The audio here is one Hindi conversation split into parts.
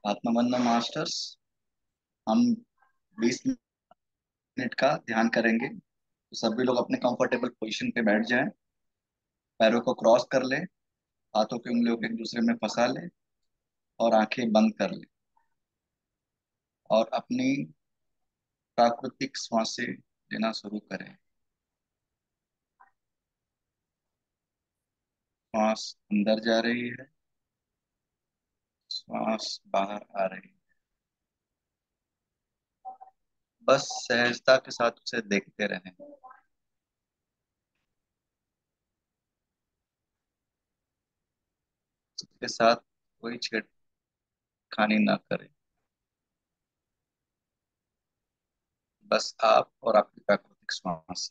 आत्मबंधन मास्टर्स। हम 20 मिनट का ध्यान करेंगे, तो सभी लोग अपने कंफर्टेबल पोजीशन पे बैठ जाएं। पैरों को क्रॉस कर लें। हाथों की उंगलियों को एक दूसरे में फंसा लें और आंखें बंद कर लें। और अपनी प्राकृतिक सांसें लेना शुरू करें। सांस अंदर जा रही है, सांस बाहर आ रही है। बस सहजता के साथ उसे देखते रहें। उसके साथ कोई छेड़खानी ना करें। बस आप और आपकी प्राकृतिक सांस।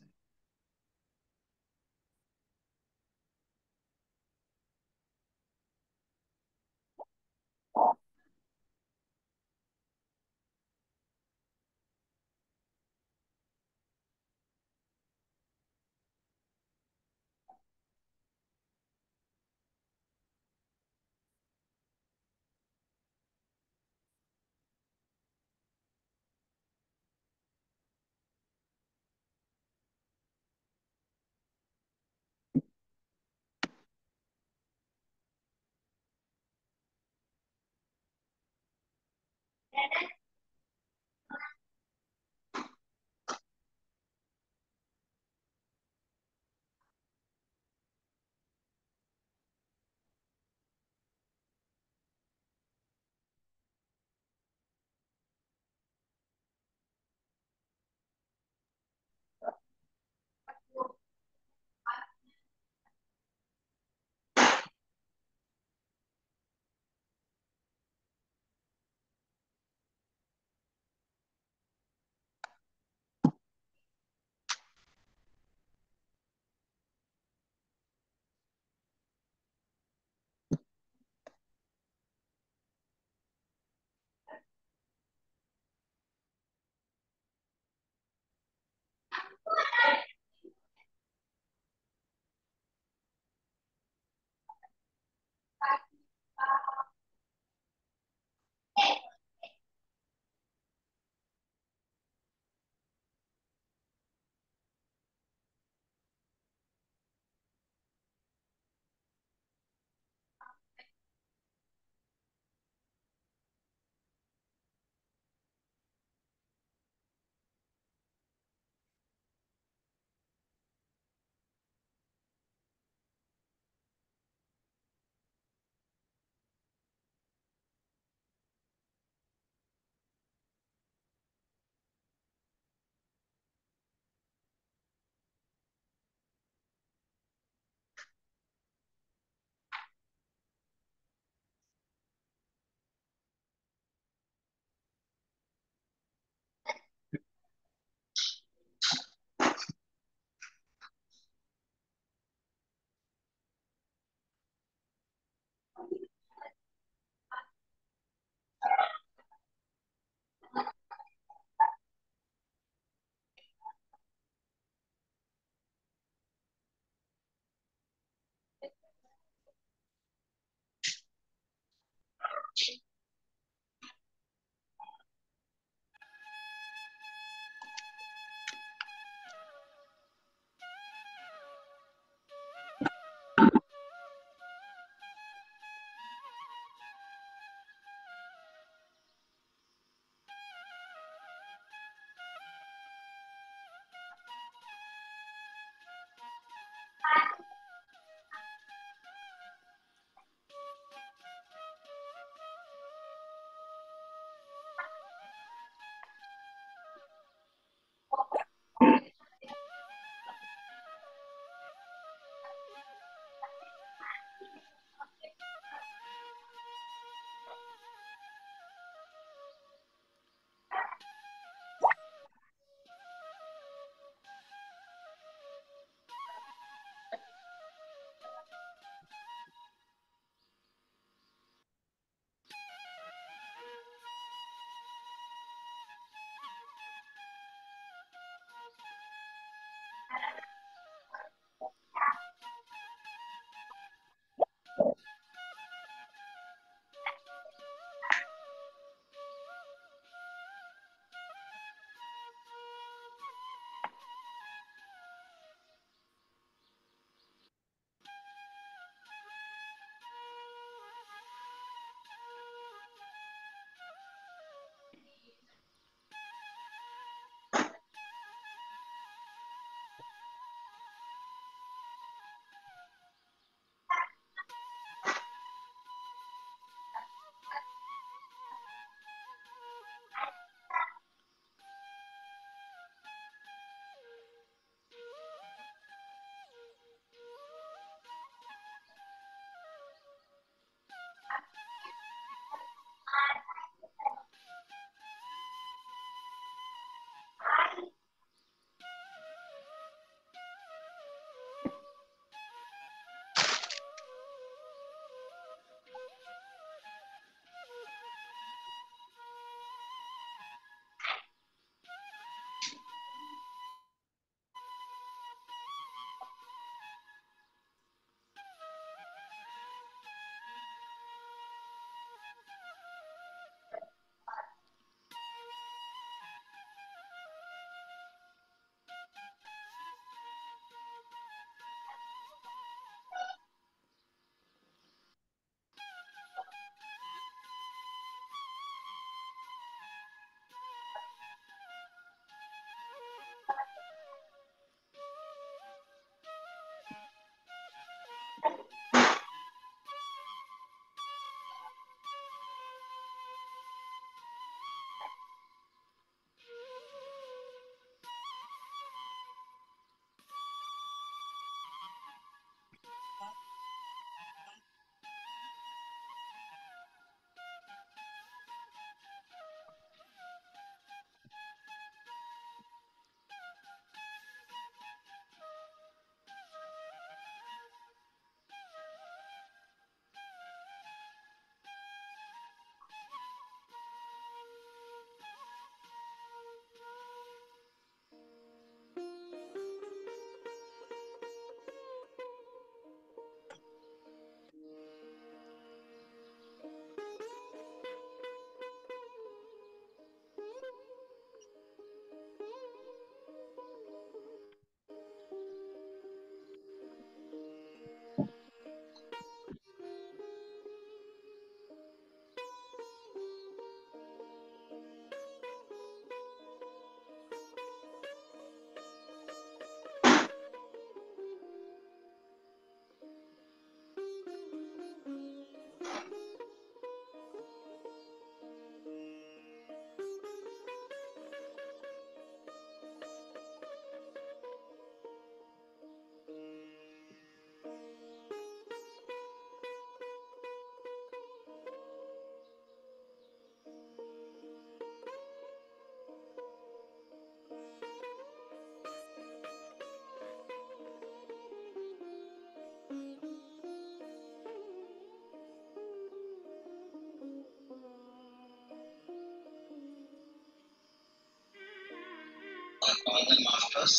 नॉर्मल मास्टर्स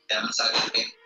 ध्यान सागर के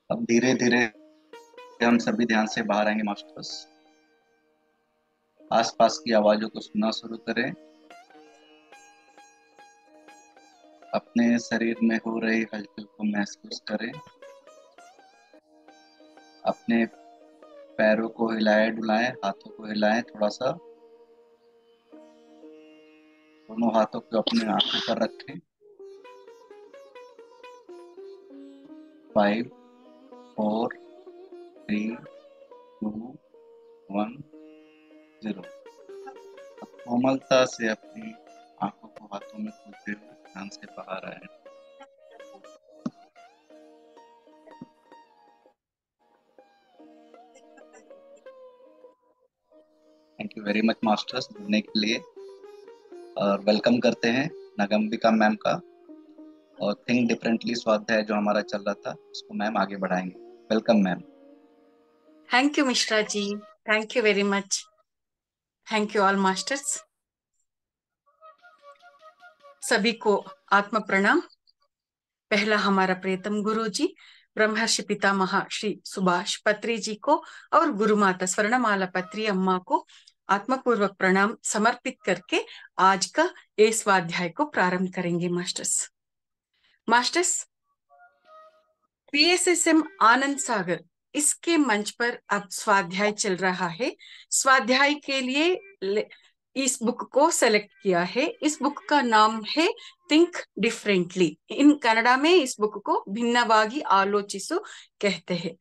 अब धीरे धीरे हम सभी ध्यान से बाहर आएंगे मास्टर्स। आसपास की आवाजों को सुनना शुरू करें। अपने शरीर में हो रही हलचल को महसूस करें। अपने पैरों को हिलाएं डुलाएं, हाथों को हिलाएं थोड़ा सा। दोनों हाथों को अपने आंखों पर रखें। 5 4 3 2 1 0। कोमलता से अपनी आंखों को हाथों में खोलते हुए ध्यान से बाहर आए। Thank you very much masters जुड़ने के लिए। और वेलकम करते हैं नगम्बिका मैम का। और थिंक डिफरेंटली स्वाध्याय जो हमारा चल रहा था उसको मैम आगे बढ़ाएंगे। Welcome ma'am. Thank you Mishra ji. Thank you very much. Thank you all masters. सभी को आत्म प्रणाम। पहला हमारा प्रियतम गुरु जी ब्रह्मर्षि पितामह श्री सुभाष पत्री जी को और गुरु माता स्वर्णमाला पत्री अम्मा को आत्मपूर्वक प्रणाम समर्पित करके आज का ये स्वाध्याय को प्रारंभ करेंगे masters. Masters, PSSM Anand Sagar इसके मंच पर अब स्वाध्याय चल रहा है। स्वाध्याय के लिए इस बुक को सेलेक्ट किया है। इस बुक का नाम है थिंक डिफरेंटली। इन कन्नड़ा में इस बुक को भिन्नವಾಗಿ आलोचिसु कहते हैं।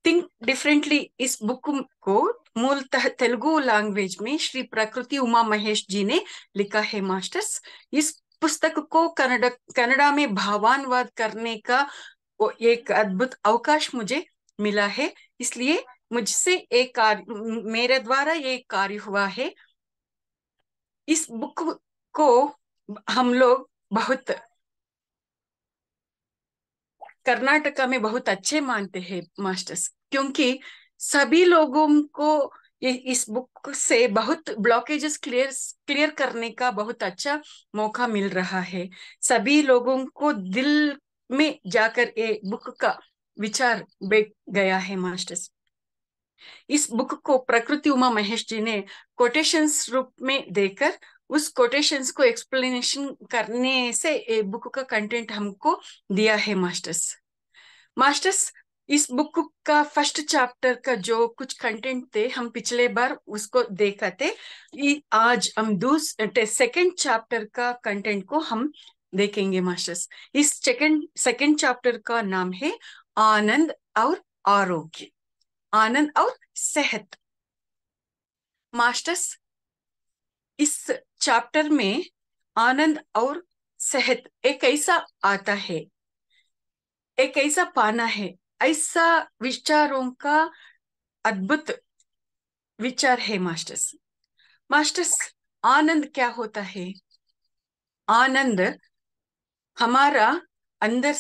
थिंक डिफरेंटली इस बुक को मूलतः तेलुगु लैंग्वेज में श्री प्रकृति उमा महेश जी ने लिखा है मास्टर्स। इस पुस्तक को कन्नड़ा में भावानुवाद करने का वो एक अद्भुत अवकाश मुझे मिला है। इसलिए मुझसे एक कार्य, मेरे द्वारा ये कार्य हुआ है। इस बुक को हम लोग बहुत कर्नाटका में बहुत अच्छे मानते हैं मास्टर्स, क्योंकि सभी लोगों को इस बुक से बहुत ब्लॉकेजेस क्लियर करने का बहुत अच्छा मौका मिल रहा है। सभी लोगों को दिल में जाकर ये बुक का विचार बैठ गया है मास्टर्स। इस बुक को प्रकृति उमा महेश जी ने कोटेशंस रूप में देकर उस कोटेशंस को एक्सप्लेनेशन करने से ये बुक का कंटेंट हमको दिया है मास्टर्स। मास्टर्स, इस बुक का फर्स्ट चैप्टर का जो कुछ कंटेंट थे हम पिछले बार उसको देखा थे। आज हम सेकंड चैप्टर का कंटेंट को हम देखेंगे मास्टर्स। इस सेकंड चैप्टर का नाम है आनंद और आरोग्य, आनंद और सेहत। मास्टर्स, इस चैप्टर में आनंद और सेहत एक ऐसा आता है, एक ऐसा पाना है, ऐसा विचारों का अद्भुत विचार है मास्टर्स। मास्टर्स, आनंद क्या होता है? आनंद हमारा अंदर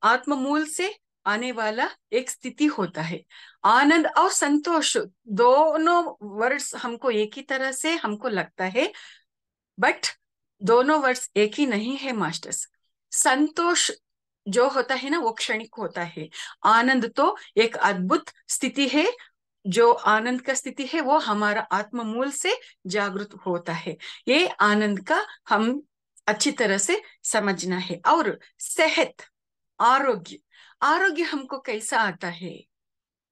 आत्ममूल से आने वाला एक स्थिति होता है। आनंद और संतोष दोनों वर्ड्स हमको एक ही तरह से हमको लगता है, बट दोनों वर्ड्स एक ही नहीं है मास्टर्स। संतोष जो होता है ना वो क्षणिक होता है। आनंद तो एक अद्भुत स्थिति है। जो आनंद का स्थिति है वो हमारा आत्ममूल से जागृत होता है। ये आनंद का हम अच्छी तरह से समझना है। और सेहत, आरोग्य, आरोग्य हमको कैसा आता है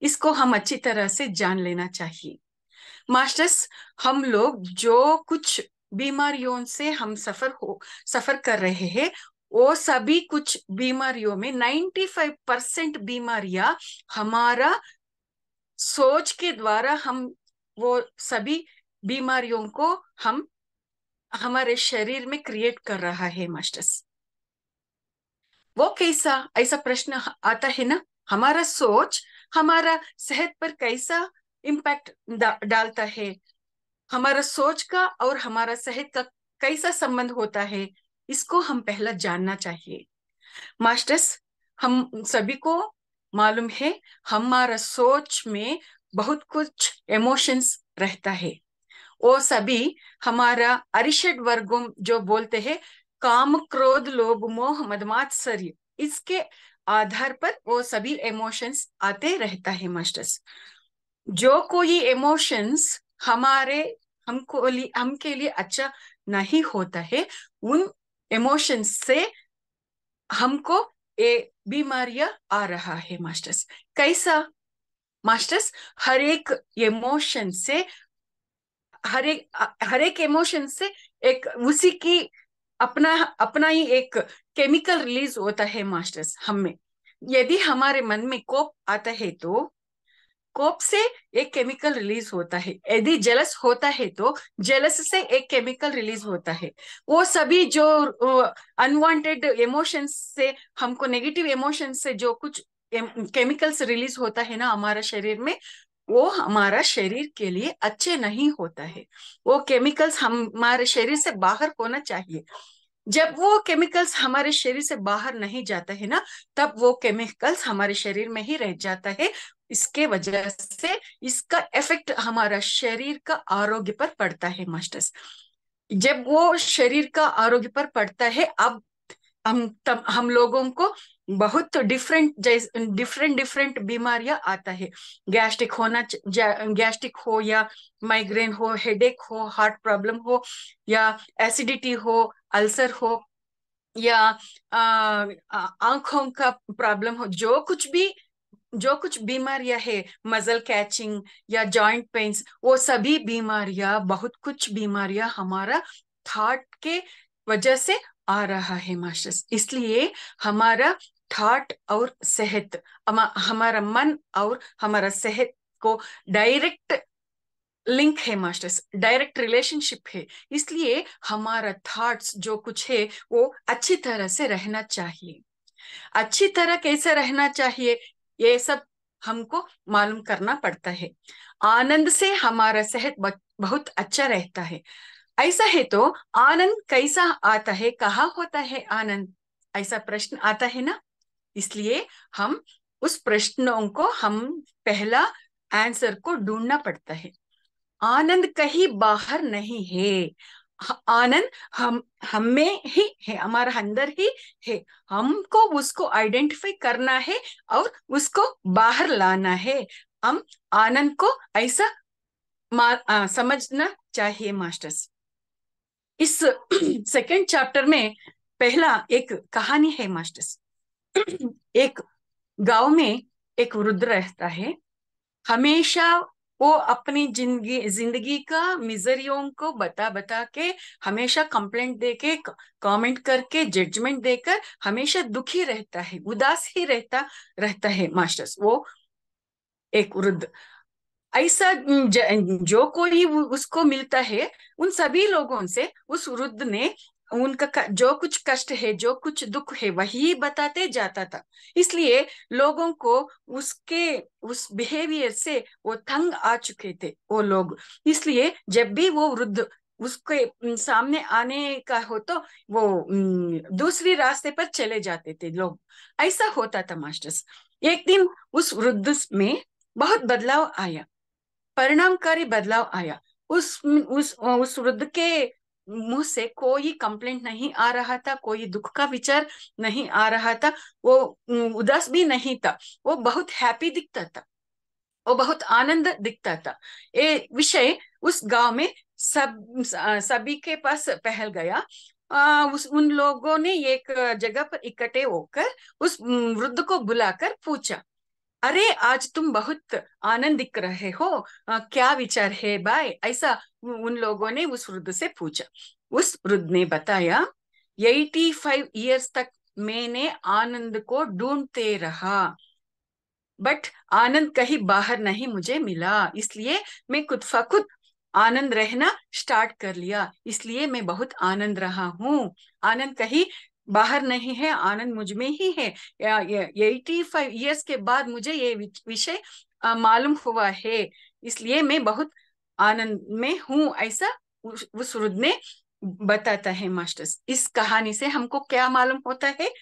इसको हम अच्छी तरह से जान लेना चाहिए। मास्टर्स, हम लोग जो कुछ बीमारियों से हम सफर कर रहे हैं वो सभी कुछ बीमारियों में 95% बीमारियां हमारा सोच के द्वारा हम वो सभी बीमारियों को हम हमारे शरीर में क्रिएट कर रहा है मास्टर्स। वो कैसा, ऐसा प्रश्न आता है ना। हमारा सोच हमारा सेहत पर कैसा इम्पैक्ट डालता है, हमारा सोच का और हमारा सेहत का कैसा संबंध होता है, इसको हम पहला जानना चाहिए मास्टर्स। हम सभी को मालूम है हमारा सोच में बहुत कुछ इमोशंस रहता है। वो सभी हमारा अरिषड वर्गों जो बोलते हैं काम क्रोध लोभ मोह मदमात्सर्य, इसके आधार पर वो सभी इमोशंस आते रहता है मास्टर्स। जो कोई इमोशंस हमारे हमके लिए अच्छा नहीं होता है, उन इमोशंस से हमको ये बीमारियां आ रहा है मास्टर्स। कैसा मास्टर्स? हर एक इमोशन से हर एक इमोशन से एक उसी की अपना अपना ही एक केमिकल रिलीज होता है मास्टर्स हमें। यदि हमारे मन में कोप आता है तो कोप से एक केमिकल रिलीज होता है। यदि जेलस होता है तो जेलस से एक केमिकल रिलीज होता है। वो सभी जो अनवांटेड इमोशंस से हमको नेगेटिव इमोशंस से जो कुछ केमिकल्स रिलीज होता है ना हमारा शरीर में, वो हमारा शरीर के लिए अच्छे नहीं होता है। वो केमिकल्स हमारे शरीर से बाहर होना चाहिए। जब वो केमिकल्स हमारे शरीर से बाहर नहीं जाता है ना, तब वो केमिकल्स हमारे शरीर में ही रह जाता है। इसके वजह से इसका इफेक्ट हमारा शरीर का आरोग्य पर पड़ता है मास्टर्स। जब वो शरीर का आरोग्य पर पड़ता है, अब हम लोगों को बहुत डिफरेंट डिफरेंट बीमारियां आता है। गैस्ट्रिक हो या माइग्रेन हो, हेडेक हो, हार्ट प्रॉब्लम हो, या एसिडिटी हो, अल्सर हो, या आंखों का प्रॉब्लम हो, जो कुछ बीमारियां है, मसल कैचिंग या जॉइंट पेन्स, वो सभी बीमारियां, बहुत कुछ बीमारियां हमारा थॉट के वजह से आ रहा है मास्टर्स। इसलिए हमारा थॉट और सेहत, हमारा मन और हमारा सेहत को डायरेक्ट लिंक है मास्टर्स, डायरेक्ट रिलेशनशिप है। इसलिए हमारा थॉट्स जो कुछ है वो अच्छी तरह से रहना चाहिए। अच्छी तरह कैसे रहना चाहिए, ये सब हमको मालूम करना पड़ता है। आनंद से हमारा सेहत बहुत अच्छा रहता है। ऐसा है तो आनंद कैसा आता है, कहाँ होता है आनंद, ऐसा प्रश्न आता है ना। इसलिए हम उस प्रश्नों को हम पहला आंसर को ढूंढना पड़ता है। आनंद कहीं बाहर नहीं है। आनंद हम में ही है, हमारा अंदर ही है। हमको उसको आइडेंटिफाई करना है और उसको बाहर लाना है। हम आनंद को ऐसा समझना चाहिए मास्टर्स। इस सेकंड चैप्टर में पहला एक कहानी है मास्टर्स। एक गांव में एक वृद्ध रहता है। हमेशा वो अपनी जिंदगी जिंदगी का मिजरियों को बता बता के, हमेशा कंप्लेंट देके, कमेंट करके, जजमेंट देकर हमेशा दुखी रहता है, उदास ही रहता रहता है मास्टर्स। वो एक वृद्ध ऐसा जो कोई उसको मिलता है, उन सभी लोगों से उस वृद्ध ने उनका जो कुछ कष्ट है, जो कुछ दुख है, वही बताते जाता था। इसलिए लोगों को उसके उस बिहेवियर से वो तंग आ चुके थे वो लोग। इसलिए जब भी वो वृद्ध उसके सामने आने का हो तो वो दूसरी रास्ते पर चले जाते थे लोग। ऐसा होता था मास्टर्स। एक दिन उस वृद्ध में बहुत बदलाव आया, परिणामकारी बदलाव आया। उस वृद्ध के मुंह से कोई कंप्लेंट नहीं आ रहा था, कोई दुख का विचार नहीं आ रहा था। वो उदास भी नहीं था, वो बहुत हैप्पी दिखता था, वो बहुत आनंद दिखता था। ये विषय उस गांव में सभी के पास फैल गया। उन लोगों ने एक जगह पर इकट्ठे होकर उस वृद्ध को बुलाकर पूछा, अरे आज तुम बहुत आनंद दिख रहे हो, क्या विचार है भाई, ऐसा उन लोगों ने उस वृद्ध से पूछा। उस वृद्ध ने बताया, 85 ईयर्स तक मैंने आनंद को ढूंढते रहा, बट आनंद कहीं बाहर नहीं मुझे मिला। इसलिए मैं खुद फ खुद आनंद रहना स्टार्ट कर लिया। इसलिए मैं बहुत आनंद रहा हूँ। आनंद कहीं बाहर नहीं है, आनंद मुझ में ही है। 85 ईयर्स के बाद मुझे ये विषय मालूम हुआ है। इसलिए मैं बहुत आनंद में हूँ, ऐसा उस वृद्ध ने बताता है मास्टर्स। इस कहानी से हमको क्या मालूम होता है,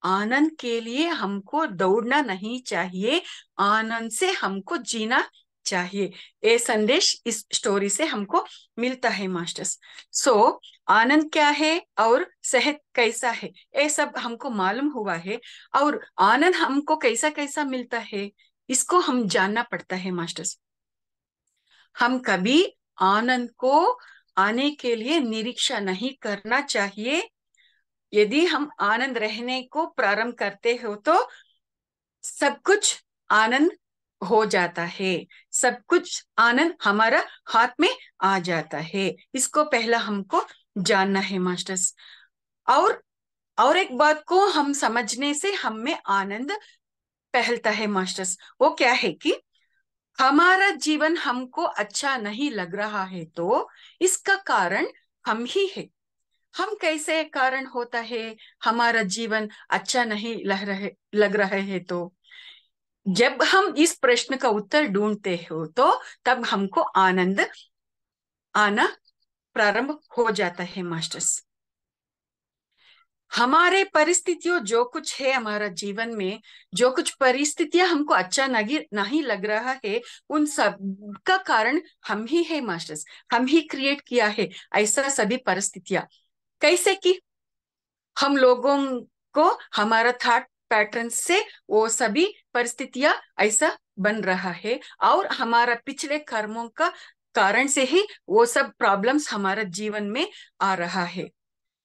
आनंद के लिए हमको दौड़ना नहीं चाहिए, आनंद से हमको जीना चाहिए। ये संदेश इस स्टोरी से हमको मिलता है मास्टर्स। सो आनंद क्या है और सेहत कैसा है, ये सब हमको मालूम हुआ है। और आनंद हमको कैसा कैसा मिलता है, इसको हम जानना पड़ता है मास्टर्स। हम कभी आनंद को आने के लिए निरीक्षा नहीं करना चाहिए। यदि हम आनंद रहने को प्रारंभ करते हो तो सब कुछ आनंद हो जाता है, सब कुछ आनंद हमारा हाथ में आ जाता है। इसको पहला हमको जानना है मास्टर्स। और और एक बात को हम समझने से हम में आनंद पहलता है मास्टर्स। वो क्या है कि हमारा जीवन हमको अच्छा नहीं लग रहा है तो इसका कारण हम ही है। हम कैसे कारण होता है हमारा जीवन अच्छा नहीं लग रहे है तो, जब हम इस प्रश्न का उत्तर ढूंढते हो तो तब हमको आनंद आना प्रारंभ हो जाता है मास्टर्स। हमारे परिस्थितियों जो कुछ है हमारा जीवन में, जो कुछ परिस्थितियां हमको अच्छा नहीं नहीं लग रहा है, उन सब का कारण हम ही है मास्टर्स। हम ही क्रिएट किया है ऐसा सभी परिस्थितियां। कैसे कि हम लोगों को हमारा थॉट पैटर्न से वो सभी परिस्थितियां ऐसा बन रहा है, और हमारा पिछले कर्मों का कारण से ही वो सब प्रॉब्लम्स हमारा जीवन में आ रहा है।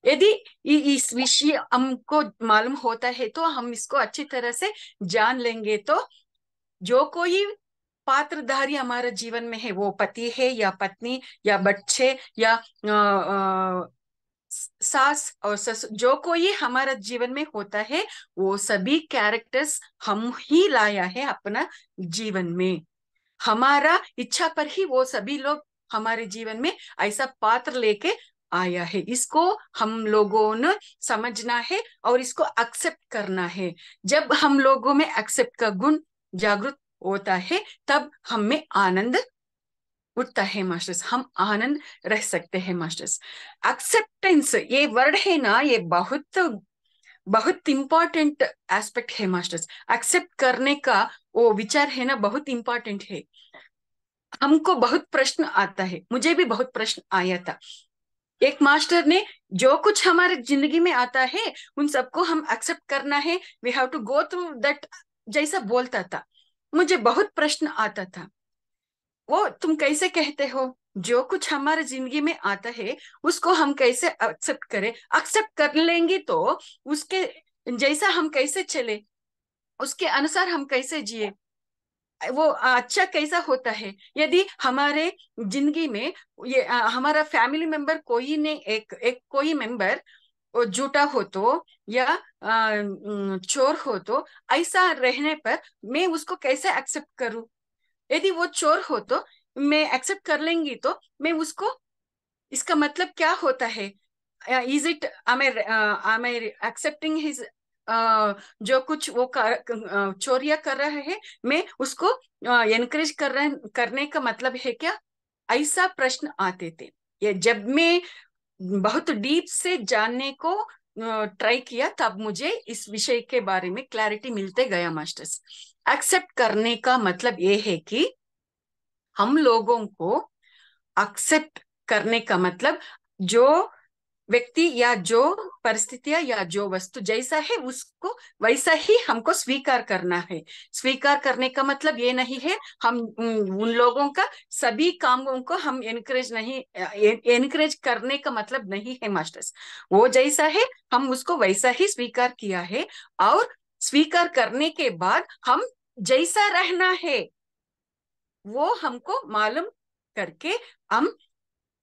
यदि इस विषय हमको मालूम होता है तो हम इसको अच्छी तरह से जान लेंगे, तो जो कोई पात्रधारी हमारे जीवन में है, वो पति है या पत्नी या बच्चे या सास और ससुर, जो कोई हमारा जीवन में होता है, वो सभी कैरेक्टर्स हम ही लाया है अपना जीवन में। हमारा इच्छा पर ही वो सभी लोग हमारे जीवन में ऐसा पात्र लेके आया है। इसको हम लोगों ने समझना है और इसको एक्सेप्ट करना है। जब हम लोगों में एक्सेप्ट का गुण जागृत होता है, तब हम में आनंद उठता है मास्टर्स। हम आनंद रह सकते हैं मास्टर्स। एक्सेप्टेंस ये वर्ड है ना, ये बहुत बहुत इंपॉर्टेंट एस्पेक्ट है मास्टर्स। एक्सेप्ट करने का वो विचार है ना, बहुत इंपॉर्टेंट है। हमको बहुत प्रश्न आता है, मुझे भी बहुत प्रश्न आया था। एक मास्टर ने जो कुछ हमारे जिंदगी में आता है उन सबको हम एक्सेप्ट करना है, we have to go through that, जैसा बोलता था। मुझे बहुत प्रश्न आता था, वो तुम कैसे कहते हो जो कुछ हमारे जिंदगी में आता है उसको हम कैसे एक्सेप्ट करें? एक्सेप्ट कर लेंगे तो उसके जैसा हम कैसे चले, उसके अनुसार हम कैसे जिए, वो अच्छा कैसा होता है? यदि हमारे जिंदगी में ये हमारा फैमिली मेंबर कोई ने एक एक कोई मेंबर वो झूठा हो तो या चोर हो तो, ऐसा रहने पर मैं उसको कैसे एक्सेप्ट करूं? यदि वो चोर हो तो मैं एक्सेप्ट कर लेंगी तो मैं उसको, इसका मतलब क्या होता है? Is it am I accepting his जो कुछ वो चोरिया कर रहा है, मैं उसको एनकरेज करने का मतलब है क्या? ऐसा प्रश्न आते थे। ये जब मैं बहुत डीप से जानने को ट्राई किया, तब मुझे इस विषय के बारे में क्लैरिटी मिलते गया मास्टर्स। एक्सेप्ट करने का मतलब ये है कि हम लोगों को एक्सेप्ट करने का मतलब जो व्यक्ति या जो परिस्थितियां या जो वस्तु जैसा है उसको वैसा ही हमको स्वीकार करना है। स्वीकार करने का मतलब ये नहीं है हम उन लोगों का सभी कामों को हम एनकरेज नहीं, एनकरेज करने का मतलब नहीं है मास्टर्स। वो जैसा है हम उसको वैसा ही स्वीकार किया है, और स्वीकार करने के बाद हम जैसा रहना है वो हमको मालूम करके हम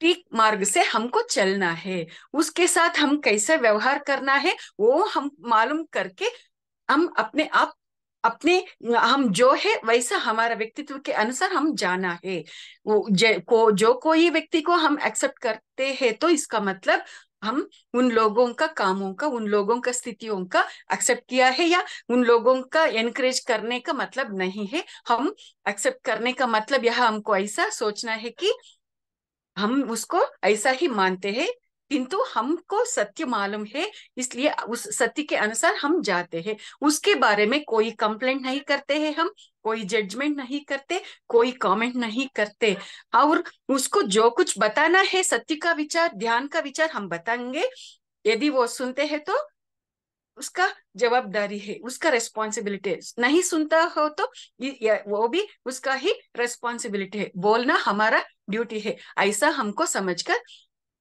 ठीक मार्ग से हमको चलना है। उसके साथ हम कैसे व्यवहार करना है वो हम मालूम करके हम अपने आप अपने हम जो है वैसा हमारा व्यक्तित्व के अनुसार हम जाना है। जो कोई व्यक्ति को हम एक्सेप्ट करते हैं तो इसका मतलब हम उन लोगों का कामों का, उन लोगों का स्थितियों का एक्सेप्ट किया है, या उन लोगों का एनकरेज करने का मतलब नहीं है। हम एक्सेप्ट करने का मतलब यह हमको ऐसा सोचना है कि हम उसको ऐसा ही मानते हैं, किंतु हमको सत्य मालूम है, इसलिए उस सत्य के अनुसार हम जाते हैं। उसके बारे में कोई कंप्लेंट नहीं करते हैं, हम कोई जजमेंट नहीं करते, कोई कमेंट नहीं करते। और उसको जो कुछ बताना है सत्य का विचार, ध्यान का विचार हम बताएंगे। यदि वो सुनते हैं तो उसका जवाबदारी है, उसका रेस्पॉन्सिबिलिटी है। नहीं सुनता हो तो वो भी उसका ही रेस्पॉन्सिबिलिटी है। बोलना हमारा ड्यूटी है, ऐसा हमको समझकर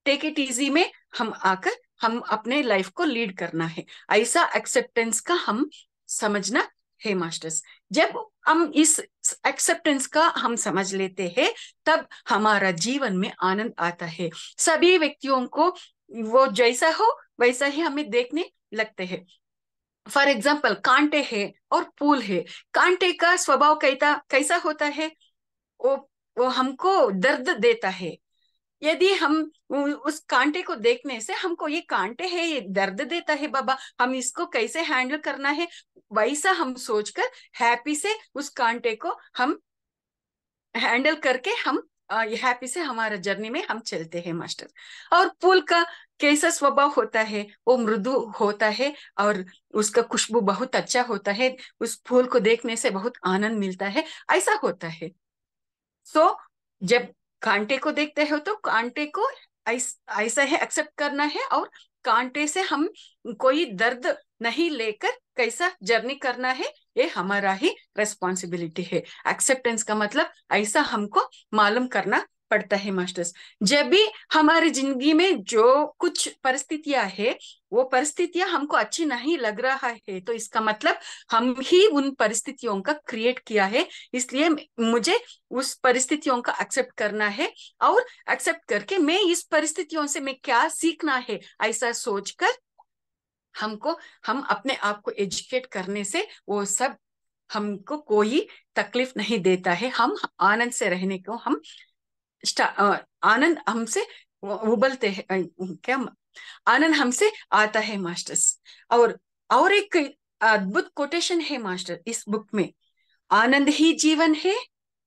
टेक इट इजी में हम आकर हम अपने लाइफ को लीड करना है, ऐसा एक्सेप्टेंस का हम समझना है मास्टर्स। जब हम इस एक्सेप्टेंस का हम समझ लेते हैं तब हमारा जीवन में आनंद आता है। सभी व्यक्तियों को वो जैसा हो वैसा ही हमें देखने लगते हैं। फॉर एग्जाम्पल कांटे है और फूल है। कांटे का स्वभाव कैसा कैसा होता है? वो वो हमको दर्द देता है, यदि हम उस कांटे को देखने से हमको ये कांटे है, ये दर्द देता है बाबा, हम इसको कैसे हैंडल करना है, वैसा हम सोचकर हैप्पी से उस कांटे को हम हैंडल करके हम हैप्पी से हमारा जर्नी में हम चलते हैं मास्टर। और फूल का कैसा स्वभाव होता है, वो मृदु होता है और उसका खुशबू बहुत अच्छा होता है, उस फूल को देखने से बहुत आनंद मिलता है, ऐसा होता है। सो जब कांटे को देखते हो तो कांटे को ऐसा है एक्सेप्ट करना है, और कांटे से हम कोई दर्द नहीं लेकर कैसा जर्नी करना है, ये हमारा ही रेस्पॉन्सिबिलिटी है। एक्सेप्टेंस का मतलब ऐसा हमको मालूम करना पड़ता है मास्टर्स। जब भी हमारी जिंदगी में जो कुछ परिस्थितियां है, वो परिस्थितियां हमको अच्छी नहीं लग रहा है, तो इसका मतलब हम ही उन परिस्थितियों का क्रिएट किया है। इसलिए मुझे उस परिस्थितियों का एक्सेप्ट करना है, और एक्सेप्ट करके मैं इस परिस्थितियों से मैं क्या सीखना है, ऐसा सोचकर हमको हम अपने आप को एजुकेट करने से वो सब हमको कोई तकलीफ नहीं देता है। हम आनंद से रहने को हम आनंद हमसे उबलते हैं, क्या आनंद हमसे आता है मास्टर्स। और और एक अद्भुत कोटेशन है मास्टर इस बुक में, आनंद ही जीवन है,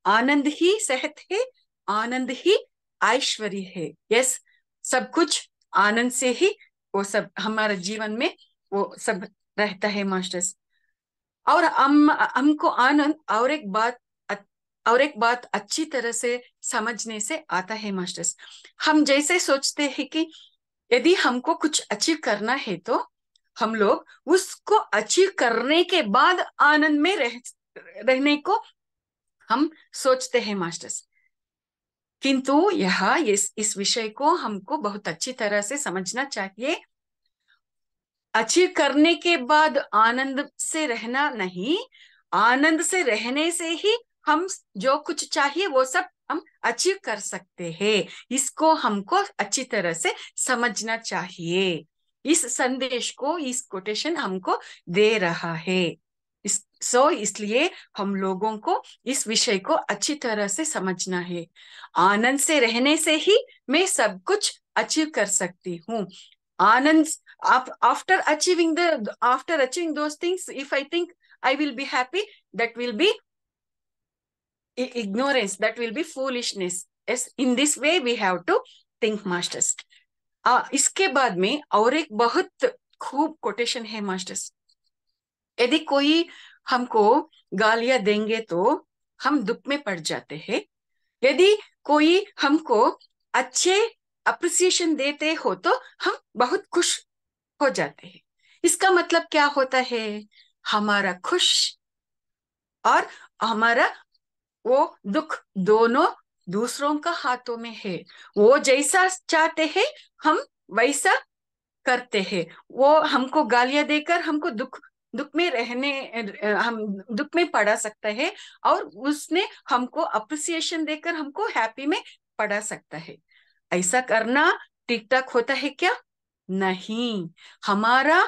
आनंद ही सेहत है, आनंद ही ऐश्वर्य है। यस, सब कुछ आनंद से ही वो सब हमारे जीवन में वो सब रहता है मास्टर्स। और हम हमको आनंद और एक बात अच्छी तरह से समझने से आता है मास्टर्स। हम जैसे सोचते हैं कि यदि हमको कुछ अचीव करना है तो हम लोग उसको अचीव करने के बाद आनंद में रहने को हम सोचते हैं मास्टर्स। किंतु यह इस विषय को हमको बहुत अच्छी तरह से समझना चाहिए। अचीव करने के बाद आनंद से रहना नहीं, आनंद से रहने से ही हम जो कुछ चाहिए वो सब हम अचीव कर सकते हैं। इसको हमको अच्छी तरह से समझना चाहिए। इस संदेश को इस कोटेशन हमको दे रहा है। इसलिए हम लोगों को इस विषय को अच्छी तरह से समझना है। आनंद से रहने से ही मैं सब कुछ अचीव कर सकती हूँ। आनंद, after achieving those things, if I think I will be happy, that will be ignorance, that will be foolishness. Yes, in this way we have to think masters। इसके बाद में और एक बहुत खूब कोटेशन है मास्टर्स। यदि कोई हमको गालियां देंगे तो हम दुख में पड़ जाते हैं, यदि कोई हमको अच्छे अप्रिसिएशन देते हो तो हम बहुत खुश हो जाते हैं। इसका मतलब क्या होता है, हमारा खुश और हमारा वो दुख दोनों दूसरों का हाथों में है। वो जैसा चाहते हैं हम वैसा करते हैं। वो हमको गालियां देकर हमको दुख दुख में रहने हम दुख में पड़ा सकता है, और उसने हमको अप्रिसिएशन देकर हमको हैप्पी में पड़ा सकता है। ऐसा करना ठीक ठाक होता है क्या? नहीं। हमारा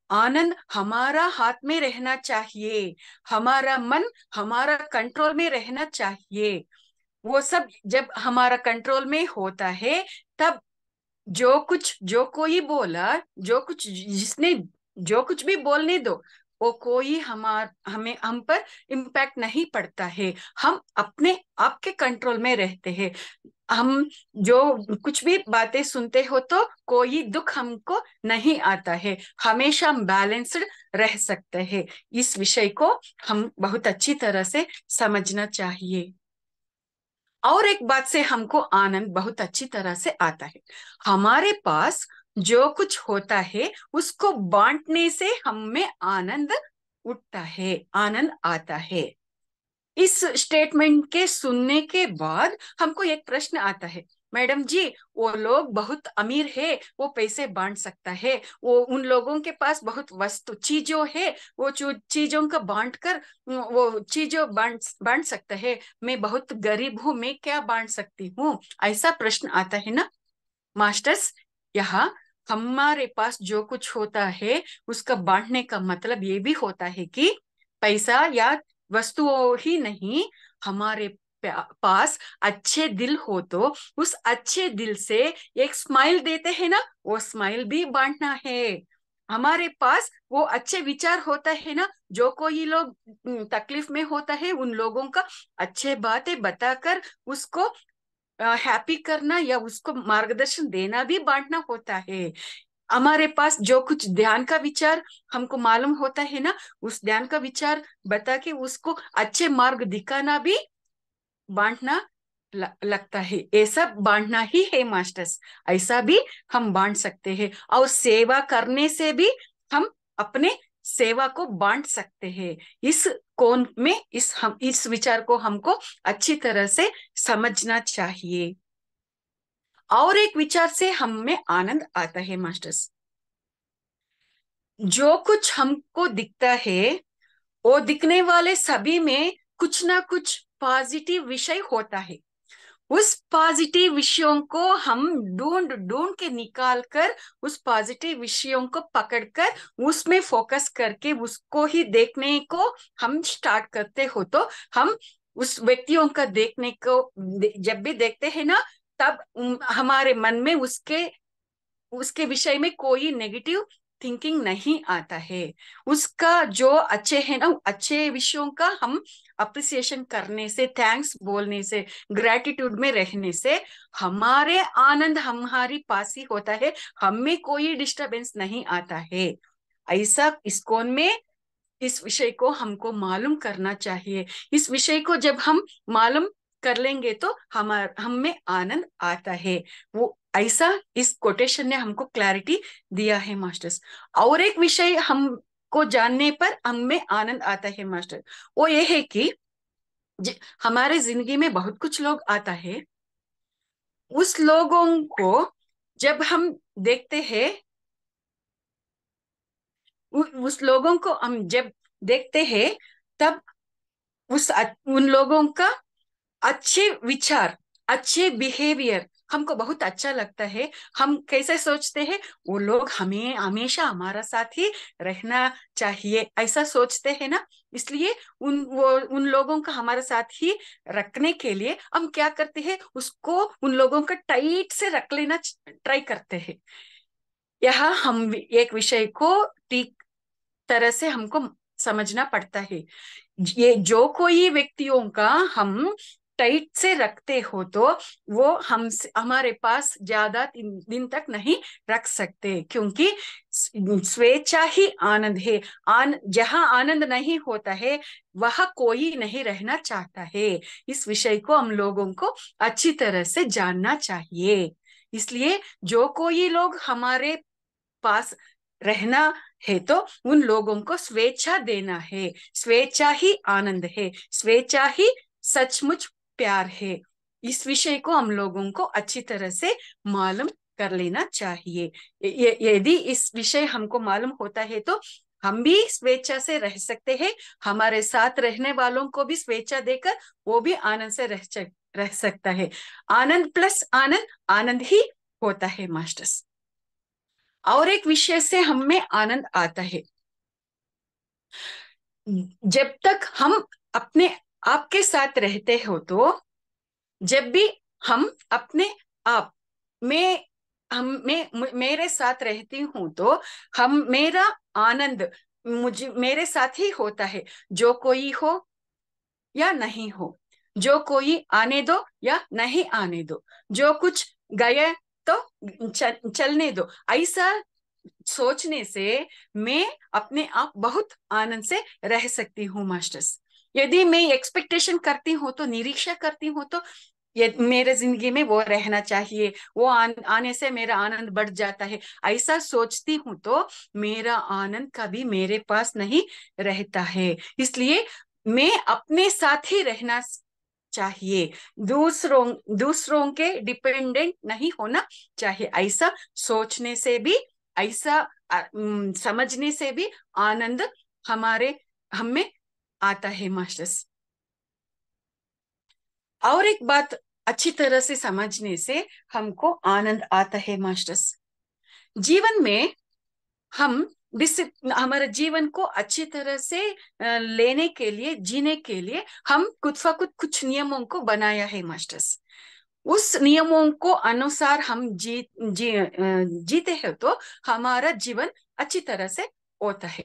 आनंद हमारा हाथ में रहना चाहिए, हमारा मन हमारा कंट्रोल में रहना चाहिए। वो सब जब हमारा कंट्रोल में होता है तब जो कोई बोला, जो कुछ जिसने जो कुछ भी बोलने दो, वो कोई हमें हम पर इम्पैक्ट नहीं पड़ता है। हम अपने आपके कंट्रोल में रहते हैं। हम जो कुछ भी बातें सुनते हो तो कोई दुख हमको नहीं आता है, हमेशा हम बैलेंस्ड रह सकते हैं। इस विषय को हम बहुत अच्छी तरह से समझना चाहिए। और एक बात से हमको आनंद बहुत अच्छी तरह से आता है, हमारे पास जो कुछ होता है उसको बांटने से हमें आनंद उठता है, आनंद आता है। इस स्टेटमेंट के सुनने के बाद हमको एक प्रश्न आता है, मैडम जी वो लोग बहुत अमीर है, वो पैसे बांट सकता है, वो उन लोगों के पास बहुत वस्तु चीजों है, वो चीजों का बांट कर वो चीजों बांट बांट सकता है, मैं बहुत गरीब हूं, मैं क्या बांट सकती हूँ, ऐसा प्रश्न आता है ना मास्टर्स। यहाँ हमारे पास जो कुछ होता है उसका बांटने का मतलब ये भी होता है कि पैसा या वस्तुओं ही नहीं, हमारे पास अच्छे दिल हो तो उस अच्छे दिल से एक स्माइल देते हैं ना, वो स्माइल भी बांटना है। हमारे पास वो अच्छे विचार होता है ना, जो कोई लोग तकलीफ में होता है उन लोगों का अच्छे बातें बताकर उसको हैप्पी करना या उसको मार्गदर्शन देना भी बांटना होता है। हमारे पास जो कुछ ध्यान का विचार हमको मालूम होता है ना, उस ध्यान का विचार बता के उसको अच्छे मार्ग दिखाना भी बांटना लगता है। ये सब बांटना ही है मास्टर्स। ऐसा भी हम बांट सकते हैं, और सेवा करने से भी हम अपने सेवा को बांट सकते हैं। इस कोण में इस विचार को हमको अच्छी तरह से समझना चाहिए। और एक विचार से हम में आनंद आता है मास्टर्स। जो कुछ हमको दिखता है वो दिखने वाले सभी में कुछ ना कुछ पॉजिटिव विषय होता है। उस पॉजिटिव विषयों को हम ढूंढ ढूंढ के निकाल कर, उस पॉजिटिव विषयों को पकड़कर उसमें फोकस करके उसको ही देखने को हम स्टार्ट करते हो तो हम उस व्यक्तियों का देखने को जब भी देखते हैं ना, तब हमारे मन में उसके उसके विषय में कोई नेगेटिव थिंकिंग नहीं आता है। उसका जो अच्छे है ना, अच्छे विषयों का हम अप्रिसिएशन करने से, थैंक्स बोलने से, ग्रेटिट्यूड में रहने से हमारे आनंद हमारी पास ही होता है, हमें कोई डिस्टरबेंस नहीं आता है। ऐसा इस्कॉन में इस विषय को हमको मालूम करना चाहिए। इस विषय को जब हम मालूम कर लेंगे तो हम में आनंद आता है। वो ऐसा इस कोटेशन ने हमको क्लैरिटी दिया है मास्टर्स। और एक विषय हमको जानने पर हम में आनंद आता है मास्टर, वो ये है कि हमारे जिंदगी में बहुत कुछ लोग आता है। उस लोगों को जब हम देखते हैं, उस लोगों को हम जब देखते हैं तब उन लोगों का अच्छे विचार, अच्छे बिहेवियर हमको बहुत अच्छा लगता है। हम कैसे सोचते हैं, वो लोग हमें हमेशा हमारा साथ ही रहना चाहिए, ऐसा सोचते हैं ना। इसलिए उन लोगों का हमारे साथ ही रखने के लिए हम क्या करते हैं, उसको उन लोगों का टाइट से रख लेना ट्राई करते हैं। यहाँ हम एक विषय को ठीक तरह से हमको समझना पड़ता है। ये जो कोई व्यक्तियों का हम टाइट से रखते हो तो वो हम हमारे पास ज्यादा दिन तक नहीं रख सकते, क्योंकि स्वेच्छा ही आनंद है। जहां आनंद नहीं होता है वहां कोई नहीं रहना चाहता है। इस विषय को हम लोगों को अच्छी तरह से जानना चाहिए। इसलिए जो कोई लोग हमारे पास रहना है तो उन लोगों को स्वेच्छा देना है। स्वेच्छा ही आनंद है, स्वेच्छा ही सचमुच प्यार है। इस विषय को हम लोगों को अच्छी तरह से मालूम कर लेना चाहिए। यदि इस विषय हमको मालूम होता है तो हम भी स्वेच्छा से रह सकते हैं, हमारे साथ रहने वालों को भी स्वेच्छा देकर वो भी आनंद से रह सकता है। आनंद प्लस आनंद आनंद ही होता है मास्टर्स। और एक विषय से हम में आनंद आता है, जब तक हम अपने आप के साथ रहते हो तो जब भी हम अपने आप में मेरे साथ रहती हूँ तो हम मेरा आनंद मुझे मेरे साथ ही होता है। जो कोई हो या नहीं हो, जो कोई आने दो या नहीं आने दो, जो कुछ गए तो चलने दो, ऐसा सोचने से मैं अपने आप बहुत आनंद से रह सकती हूँ मास्टर्स। यदि मैं एक्सपेक्टेशन करती हूँ तो निरीक्षा करती हूँ तो ये मेरे जिंदगी में वो रहना चाहिए, वो आने से मेरा आनंद बढ़ जाता है, ऐसा सोचती हूँ तो मेरा आनंद कभी मेरे पास नहीं रहता है। इसलिए मैं अपने साथ ही रहना चाहिए, दूसरों दूसरों के डिपेंडेंट नहीं होना चाहिए। ऐसा सोचने से भी, ऐसा समझने से भी आनंद हमारे हमें आता है मास्टर्स। और एक बात अच्छी तरह से समझने से हमको आनंद आता है मास्टर्स। जीवन में हम हमारे जीवन को अच्छी तरह से लेने के लिए, जीने के लिए हम खुद फ खुद कुछ नियमों को बनाया है मास्टर्स। उस नियमों को अनुसार हम जीते हैं तो हमारा जीवन अच्छी तरह से होता है।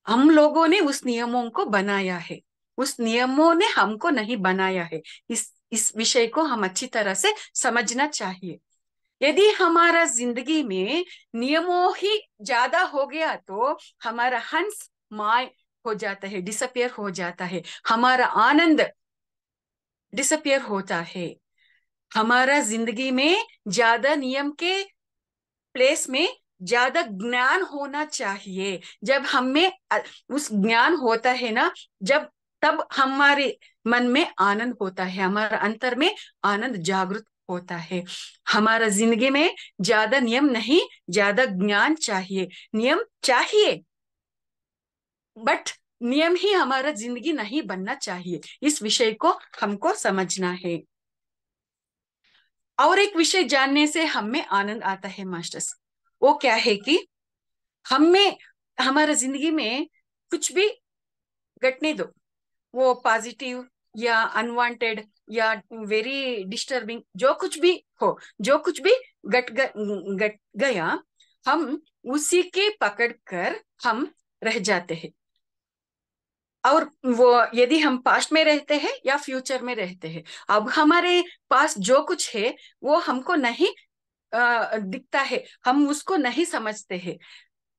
हम लोगों ने उस नियमों को बनाया है, उस नियमों ने हमको नहीं बनाया है। इस विषय को हम अच्छी तरह से समझना चाहिए। यदि हमारा जिंदगी में नियमों ही ज्यादा हो गया तो हमारा हंस माय हो जाता है, डिसअपियर हो जाता है, हमारा आनंद डिसअपियर होता है। हमारा जिंदगी में ज्यादा नियम के प्लेस में ज्यादा ज्ञान होना चाहिए। जब हमें उस ज्ञान होता है ना, जब तब हमारे मन में आनंद होता है, हमारा अंतर में आनंद जागृत होता है। हमारा जिंदगी में ज्यादा नियम नहीं, ज्यादा ज्ञान चाहिए। नियम चाहिए बट नियम ही हमारा जिंदगी नहीं बनना चाहिए। इस विषय को हमको समझना है। और एक विषय जानने से हमें आनंद आता है मास्टर्स। वो क्या है कि हमें हमारा जिंदगी में कुछ भी घटने दो, वो पॉजिटिव या अनवांटेड या वेरी डिस्टर्बिंग, जो कुछ भी हो, जो कुछ भी घट गया, हम उसी के पकड़ कर हम रह जाते हैं। और वो यदि हम पास्ट में रहते हैं या फ्यूचर में रहते हैं, अब हमारे पास जो कुछ है वो हमको नहीं दिखता है, हम उसको नहीं समझते हैं।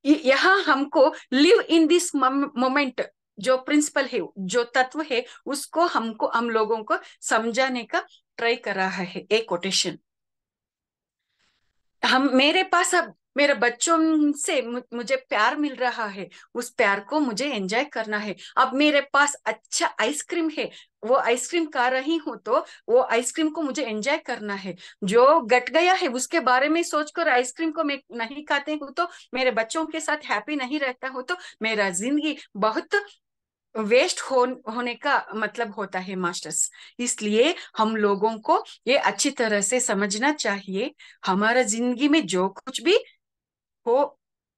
यहाँ हमको लिव इन दिस मोमेंट, जो प्रिंसिपल है, जो तत्व है, उसको हमको, हम लोगों को समझाने का ट्राई कर रहा है एक कोटेशन। हम मेरे पास अब मेरे बच्चों से मुझे प्यार मिल रहा है, उस प्यार को मुझे एंजॉय करना है। अब मेरे पास अच्छा आइसक्रीम है, वो आइसक्रीम खा रही हूँ तो वो आइसक्रीम को मुझे एंजॉय करना है। जो घट गया है उसके बारे में सोचकर आइसक्रीम को मैं नहीं खाते हूँ तो, मेरे बच्चों के साथ हैप्पी नहीं रहता हूँ तो, मेरा जिंदगी बहुत वेस्ट होने का मतलब होता है मास्टर्स। इसलिए हम लोगों को ये अच्छी तरह से समझना चाहिए। हमारा जिंदगी में जो कुछ भी हो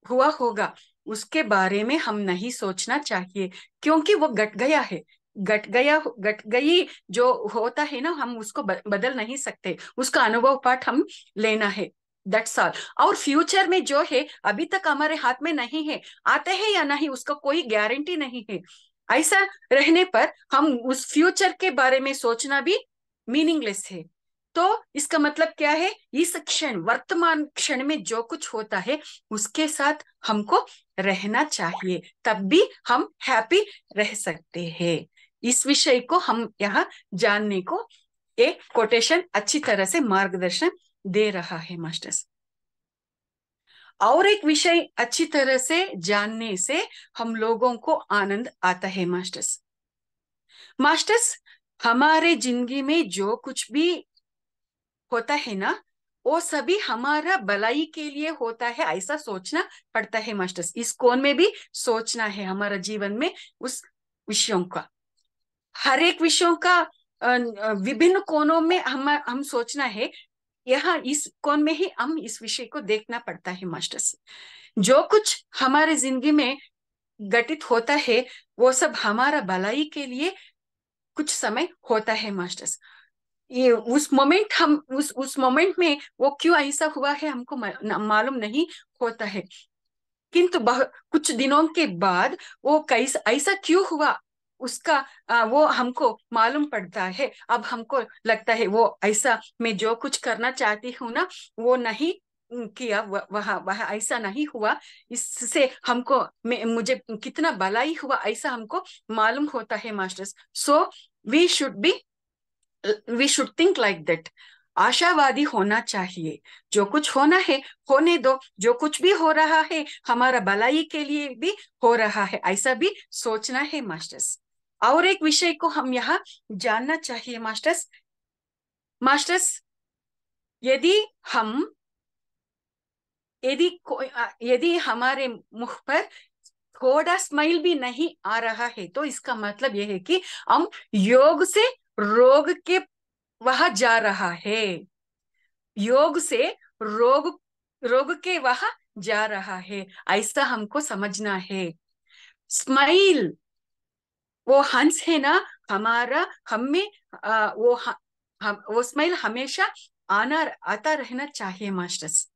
हुआ होगा उसके बारे में हम नहीं सोचना चाहिए, क्योंकि वो घट गया है। घट गई जो होता है ना, हम उसको बदल नहीं सकते, उसका अनुभव पाठ हम लेना है, दैट्स ऑल। और फ्यूचर में जो है अभी तक हमारे हाथ में नहीं है, आते हैं या नहीं उसका कोई गारंटी नहीं है। ऐसा रहने पर हम उस फ्यूचर के बारे में सोचना भी मीनिंगलेस है। तो इसका मतलब क्या है, इस क्षण, वर्तमान क्षण में जो कुछ होता है उसके साथ हमको रहना चाहिए, तब भी हम हैप्पी रह सकते हैं। इस विषय को हम यहाँ जानने को एक कोटेशन अच्छी तरह से मार्गदर्शन दे रहा है मास्टर्स। और एक विषय अच्छी तरह से जानने से हम लोगों को आनंद आता है मास्टर्स। मास्टर्स, हमारे जिंदगी में जो कुछ भी होता है ना, वो सभी हमारा भलाई के लिए होता है, ऐसा सोचना पड़ता है मास्टर्स। इस कोण में भी सोचना है हमारा जीवन में, उस विषयों का, हर एक विषयों का विभिन्न कोणों में हम सोचना है। यहाँ इस कोण में ही हम इस विषय को देखना पड़ता है मास्टर्स। जो कुछ हमारे जिंदगी में घटित होता है वो सब हमारा भलाई के लिए कुछ समय होता है मास्टर्स। ये उस मोमेंट, हम उस मोमेंट में वो क्यों ऐसा हुआ है हमको मालूम नहीं होता है, किंतु कुछ दिनों के बाद वो कैसा ऐसा क्यों हुआ उसका वो हमको मालूम पड़ता है। अब हमको लगता है वो ऐसा, मैं जो कुछ करना चाहती हूँ ना वो नहीं किया, वह वह ऐसा नहीं हुआ, इससे हमको मुझे कितना भलाई हुआ ऐसा हमको मालूम होता है masters. So we should be we should think like that. आशावादी होना चाहिए, जो कुछ होना है होने दो, जो कुछ भी हो रहा है हमारा भलाई के लिए भी हो रहा है, ऐसा भी सोचना है मास्टर्स। और एक विषय को हम यहाँ जानना चाहिए मास्टर्स। मास्टर्स, यदि हम यदि यदि हमारे मुख पर थोड़ा स्माइल भी नहीं आ रहा है तो इसका मतलब यह है कि हम योग से रोग के वहां जा रहा है, योग से रोग रोग के वहां जा रहा है, ऐसा हमको समझना है। स्माइल, वो हंस है ना हमारा, हमें वो स्माइल हमेशा आना आता रहना चाहिए मास्टर्स।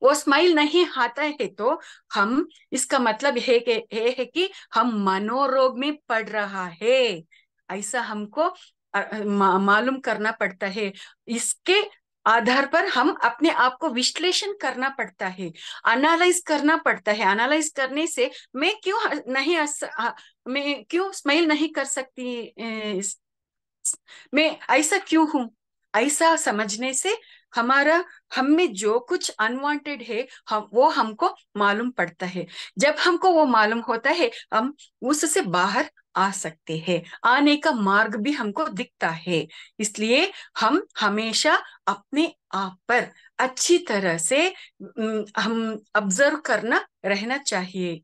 वो स्माइल नहीं आता है तो हम, इसका मतलब है कि हम मनोरोग में पड़ रहा है, ऐसा हमको मालूम करना पड़ता है। इसके आधार पर हम अपने आप को विश्लेषण करना पड़ता है, एनालाइज करना पड़ता है। एनालाइज करने से मैं क्यों नहीं मैं क्यों स्माइल नहीं कर सकती, मैं ऐसा क्यों हूं, ऐसा समझने से हमारा, हम में जो कुछ अनवांटेड है हम वो हमको मालूम पड़ता है। जब हमको वो मालूम होता है हम उससे बाहर आ सकते हैं, आने का मार्ग भी हमको दिखता है। इसलिए हम हमेशा अपने आप पर अच्छी तरह से हम ऑब्जर्व करना रहना चाहिए।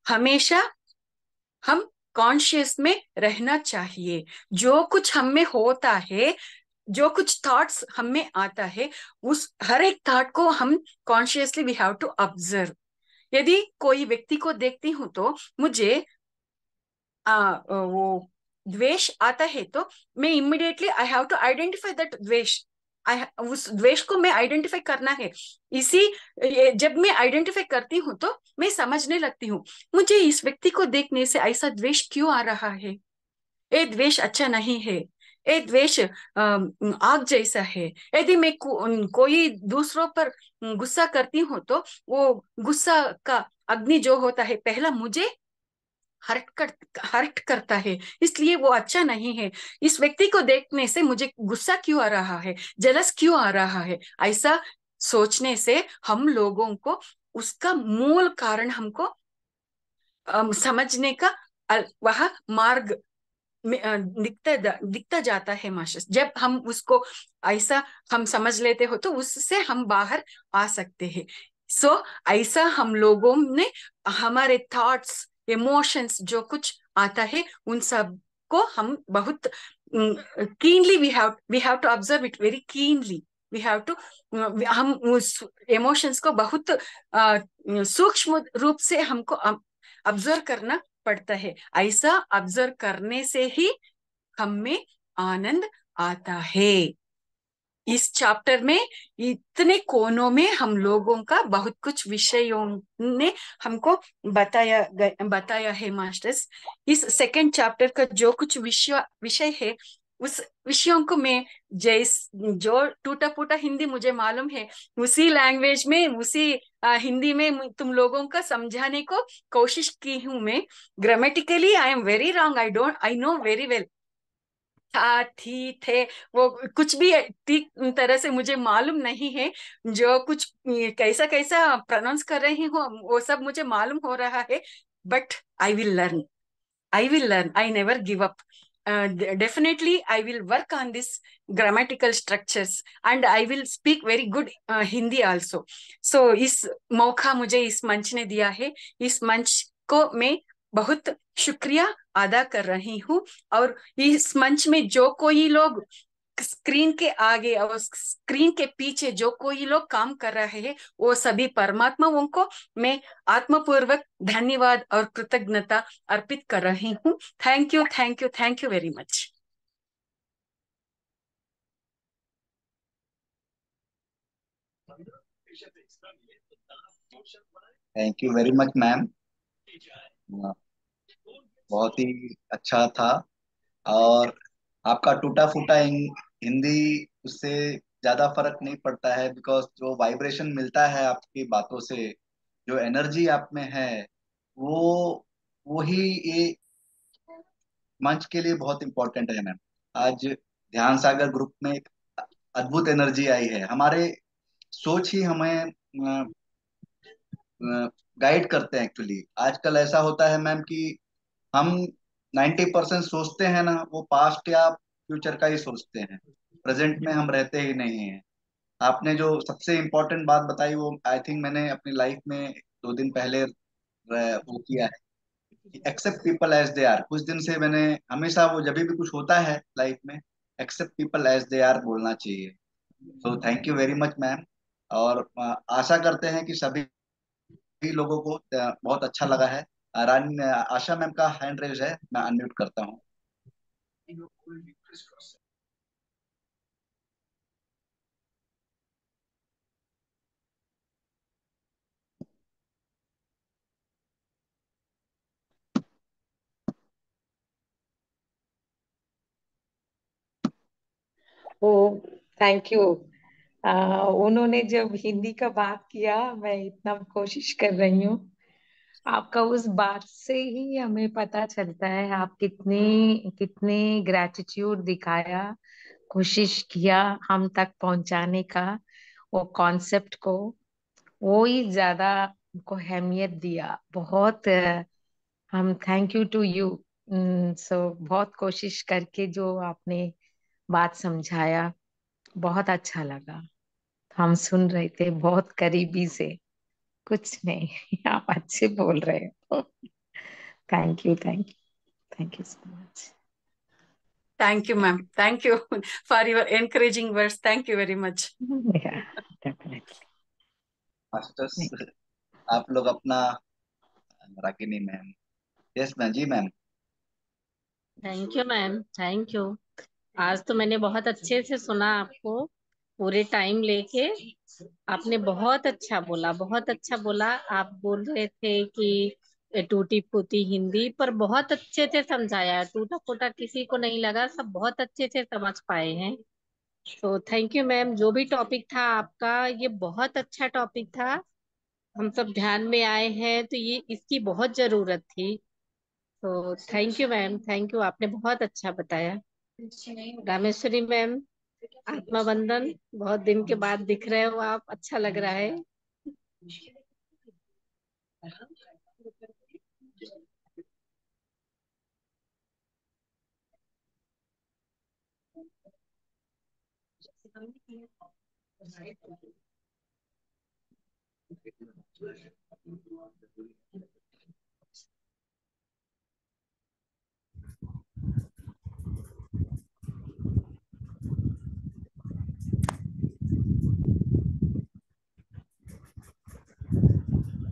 हमेशा हम कॉन्शियस में रहना चाहिए। जो कुछ हम में होता है, जो कुछ थॉट्स हम में आता है, उस हर एक थॉट को हम consciously we have to observe. यदि कोई व्यक्ति को देखती हूँ तो मुझे वो द्वेष आता है तो मैं immediately I have to identify that द्वेष। उस द्वेष को मैं आइडेंटिफाई करना है। इसी जब मैं आइडेंटिफाई करती हूँ तो मैं समझने लगती हूँ मुझे इस व्यक्ति को देखने से ऐसा द्वेष क्यों आ रहा है। ये द्वेष अच्छा नहीं है, ये द्वेष आग जैसा है। यदि मैं कोई दूसरों पर गुस्सा करती हूँ तो वो गुस्सा का अग्नि जो होता है पहला मुझे हर्ट करता है, इसलिए वो अच्छा नहीं है। इस व्यक्ति को देखने से मुझे गुस्सा क्यों आ रहा है, जलस क्यों आ रहा है, ऐसा सोचने से हम लोगों को उसका मूल कारण हमको समझने का वह मार्ग दिखता जाता है मास्टर्स। जब हम उसको ऐसा हम समझ लेते हो तो उससे हम बाहर आ सकते हैं। सो ऐसा हम लोगों ने हमारे थॉट्स इमोशंस जो कुछ आता है उन सब को हम बहुत keenly we have to observe it very keenly. We have to, हम उस इमोशंस को बहुत सूक्ष्म रूप से हमको ऑब्जर्व करना पड़ता है। ऐसा ऑब्जर्व करने से ही हम में आनंद आता है। इस चैप्टर में इतने कोनों में हम लोगों का बहुत कुछ विषयों ने हमको बताया है मास्टर्स। इस सेकंड चैप्टर का जो कुछ विषय विषय है उस विषयों को मैं जैस जो टूटा फूटा हिंदी मुझे मालूम है उसी लैंग्वेज में, उसी हिंदी में तुम लोगों का समझाने को कोशिश की हूँ मैं। Grammatically I am very wrong, I know very well. था, थी, थे, वो कुछ भी ठीक तरह से मुझे मालूम नहीं है। जो कुछ कैसा कैसा प्रोनाउंस कर रही हूँ वो सब मुझे मालूम हो रहा है। But I will learn, I will learn. I never give up. Definitely, I will work on this grammatical structures and I will speak very good Hindi also. So, इस मौका मुझे इस मंच ने दिया है, इस मंच को मैं बहुत शुक्रिया अदा कर रही हूँ। और इस मंच में जो कोई लोग स्क्रीन के आगे और स्क्रीन के पीछे जो कोई लोग काम कर रहे हैं वो सभी परमात्माओं को मैं आत्मपूर्वक धन्यवाद और कृतज्ञता अर्पित कर रही हूँ। Thank you, thank you, thank you very much. Thank you very much ma'am. बहुत ही अच्छा था। और आपका टूटा फूटा हिंदी, उससे ज्यादा फर्क नहीं पड़ता है, बिकॉज जो वाइब्रेशन मिलता है आपकी बातों से, जो एनर्जी आप में है, वो वही ये मंच के लिए बहुत इंपॉर्टेंट है मैम। आज ध्यान सागर ग्रुप में एक अद्भुत एनर्जी आई है। हमारे सोच ही हमें गाइड करते हैं। एक्चुअली आजकल ऐसा होता है मैम कि हम 90% सोचते हैं ना, वो पास्ट या फ्यूचर का ही सोचते हैं, प्रेजेंट में हम रहते ही नहीं हैं। आपने जो सबसे इम्पोर्टेंट बात बताई वो आई थिंक मैंने अपनी लाइफ में 2 दिन पहले वो किया है कि accept people as they are. कुछ दिन से मैंने हमेशा, वो जब भी कुछ होता है लाइफ में, accept people as they are बोलना चाहिए। तो thank you very much ma'am. और आशा करते हैं कि सभी सभी लोगों को बहुत अच्छा लगा है। रानी आशा मैम का हैंड रेज है, मैं अनम्यूट करता हूँ। ओ, थैंक यू। उन्होंने जब हिंदी का बात किया, मैं इतना कोशिश कर रही हूँ। आपका उस बात से ही हमें पता चलता है आप कितने कितने ग्रेटिट्यूड दिखाया, कोशिश किया हम तक पहुंचाने का, वो कॉन्सेप्ट को, वो ही ज्यादा को अहमियत दिया। बहुत हम थैंक यू टू यू। सो बहुत कोशिश करके जो आपने बात समझाया, बहुत अच्छा लगा। हम सुन रहे थे बहुत करीबी से। कुछ नहीं आप अच्छे बोल रहे हो। Thank you, thank you, thank you so much. Thank you ma'am, thank you for your encouraging words, thank you very much. Definitely. Masters, आप लोग अपना, रागिनी मैम। यस मैम, जी ma'am. Thank you ma'am, thank you. आज तो मैंने बहुत अच्छे से सुना आपको, पूरे टाइम लेके। आपने बहुत अच्छा बोला, बहुत अच्छा बोला। आप बोल रहे थे कि टूटी फूटी हिंदी, पर बहुत अच्छे से समझाया। टूटा फूटा किसी को नहीं लगा, सब बहुत अच्छे से समझ पाए हैं। तो थैंक यू मैम। जो भी टॉपिक था आपका, ये बहुत अच्छा टॉपिक था। हम सब ध्यान में आए हैं, तो ये इसकी बहुत जरूरत थी। तो thank you ma'am, thank you. आपने बहुत अच्छा बताया। रामेश्वरी मैम, आत्मा बंदन। बहुत दिन के बाद दिख रहे हो आप, अच्छा लग रहा है।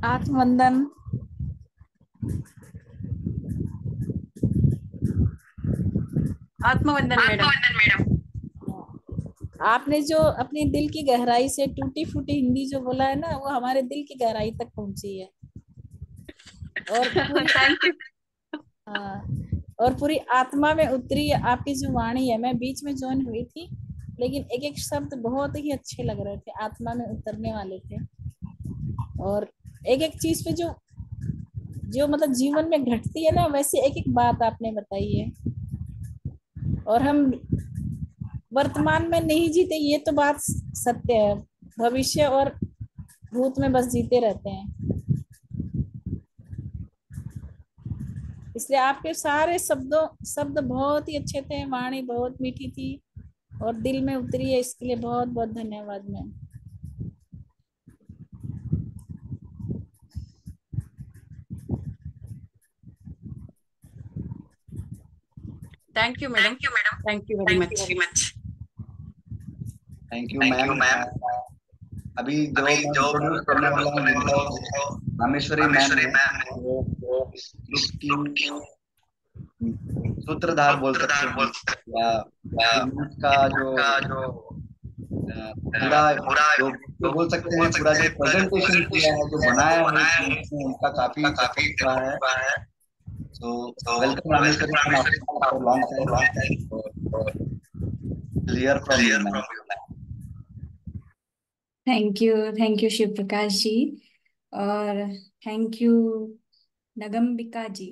आत्मवंदन। आत्मवंदन मैडम। आपने जो अपने दिल की गहराई से टूटी फूटी हिंदी जो बोला है ना, वो हमारे दिल की गहराई तक पहुंची है। और पूरी थैंक यू। हाँ, और पूरी आत्मा में उतरी आपकी जो वाणी है। मैं बीच में ज्वाइन हुई थी, लेकिन एक एक शब्द बहुत ही अच्छे लग रहे थे, आत्मा में उतरने वाले थे। और एक एक चीज पे जो जो मतलब जीवन में घटती है ना, वैसे एक एक बात आपने बताई है। और हम वर्तमान में नहीं जीते, ये तो बात सत्य है। भविष्य और भूत में बस जीते रहते हैं। इसलिए आपके सारे शब्द बहुत ही अच्छे थे, वाणी बहुत मीठी थी और दिल में उतरी है। इसके लिए बहुत बहुत धन्यवाद ma'am. Thank you madam, thank you very much. Thank you ma'am. अभी जो मैं इंट्रोड्यूस करने वाला हूँ जिनको, रामेश्वरी मैम है, वो इस ग्रुप की सूत्रधार बोल सकते हैं, या इवेंट का जो पूरा, जो बोल सकते हैं, पूरा जो प्रेजेंटेशन किया है, जो बनाया है, इसमें उनका काफी सपोर्ट रहा है। So welcome Rameshwari ma'am, after long time, clear from you ma'am. Thank you Shiv Prakash ji. और thank you Nagambika ji.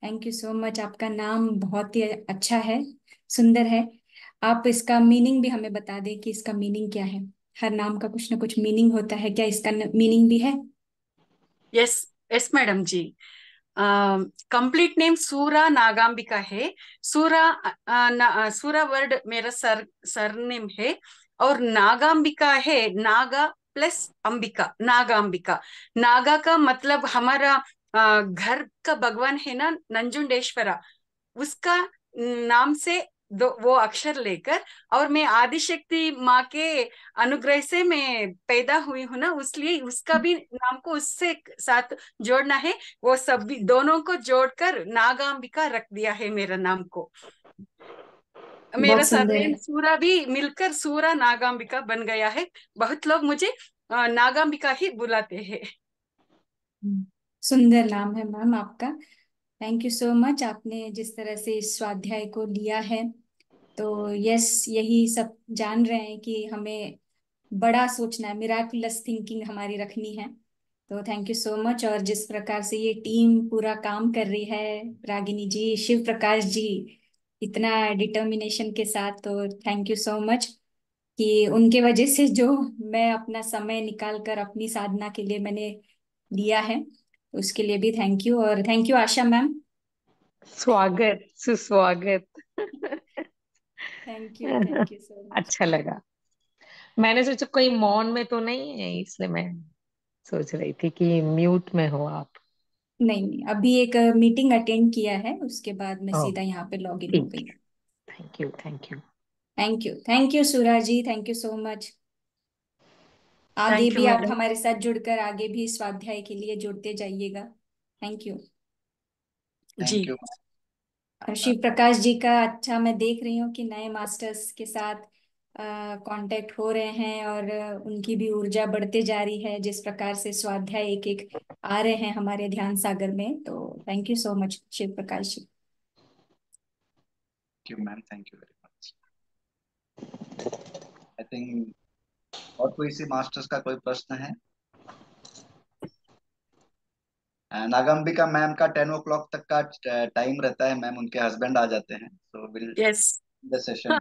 Thank you so much. आपका नाम बहुत ही अच्छा है, सुंदर है। आप इसका मीनिंग भी हमें बता दें कि इसका मीनिंग क्या है। हर नाम का कुछ ना कुछ मीनिंग होता है, क्या इसका मीनिंग भी है? यस, यस मैडम जी। कंप्लीट नेम सूरा नागांबिका है। सूरा सूरा वर्ड मेरा सरनेम है। और नागांबिका है, नागा प्लस अंबिका, नागांबिका। नागा का मतलब हमारा घर का भगवान है ना, नंजुंडेश्वरा, उसका नाम से वो अक्षर लेकर, और मैं आदिशक्ति माँ के अनुग्रह से मैं पैदा हुई हूँ ना, इसलिए उसका भी नाम को उससे साथ जोड़ना है। वो सब भी दोनों को जोड़कर नागांबिका रख दिया है मेरा नाम को। मेरा बहुत सुंदर सरनेम है। सूरा भी मिलकर सूरा नागांबिका बन गया है। बहुत लोग मुझे नागांबिका ही बुलाते हैं। सुंदर नाम है मैम आपका। थैंक यू सो मच, आपने जिस तरह से इस स्वाध्याय को लिया है। तो यस, यही सब जान रहे हैं कि हमें बड़ा सोचना है, मिराकुलस थिंकिंग हमारी रखनी है। तो थैंक यू सो मच। और जिस प्रकार से ये टीम पूरा काम कर रही है, रागिनी जी, शिव प्रकाश जी, इतना डिटर्मिनेशन के साथ, तो थैंक यू सो मच कि उनके वजह से जो मैं अपना समय निकाल कर अपनी साधना के लिए मैंने लिया है, उसके लिए भी थैंक यू। और थैंक यू आशा मैम। स्वागत, सुस्वागत। Thank you so much. अच्छा लगा। मैंने सोचा कोई मौन में तो नहीं है, इसलिए मैं सोच रही थी कि म्यूट में हो आप। नहीं नहीं, अभी एक मीटिंग अटेंड किया है, उसके बाद मैं ओह, सीधा यहाँ पे लॉग इन हो ठीक गई। है। Thank you, thank you. Thank you Suraj ji, thank you so much. आगे थैंक यू भी आप मैडम। हमारे साथ जुड़कर आगे भी स्वाध्याय के लिए जुड़ते जाइएगा। Thank you. जी। Thank you. और शिव प्रकाश जी का अच्छा, मैं देख रही हूँ कि नए मास्टर्स के साथ कांटेक्ट हो रहे हैं, और उनकी भी ऊर्जा बढ़ते जा रही है, जिस प्रकार से स्वाध्याय एक एक आ रहे हैं हमारे ध्यान सागर में। तो thank you so much Shiv Prakash ji. Thank you ma'am, thank you very much. I think और कोई सी मास्टर्स का कोई प्रश्न है? नागंबिका मैम का 10 o'clock तक का टाइम रहता है मैम, उनके हस्बैंड आ जाते हैं, so will yes, the session.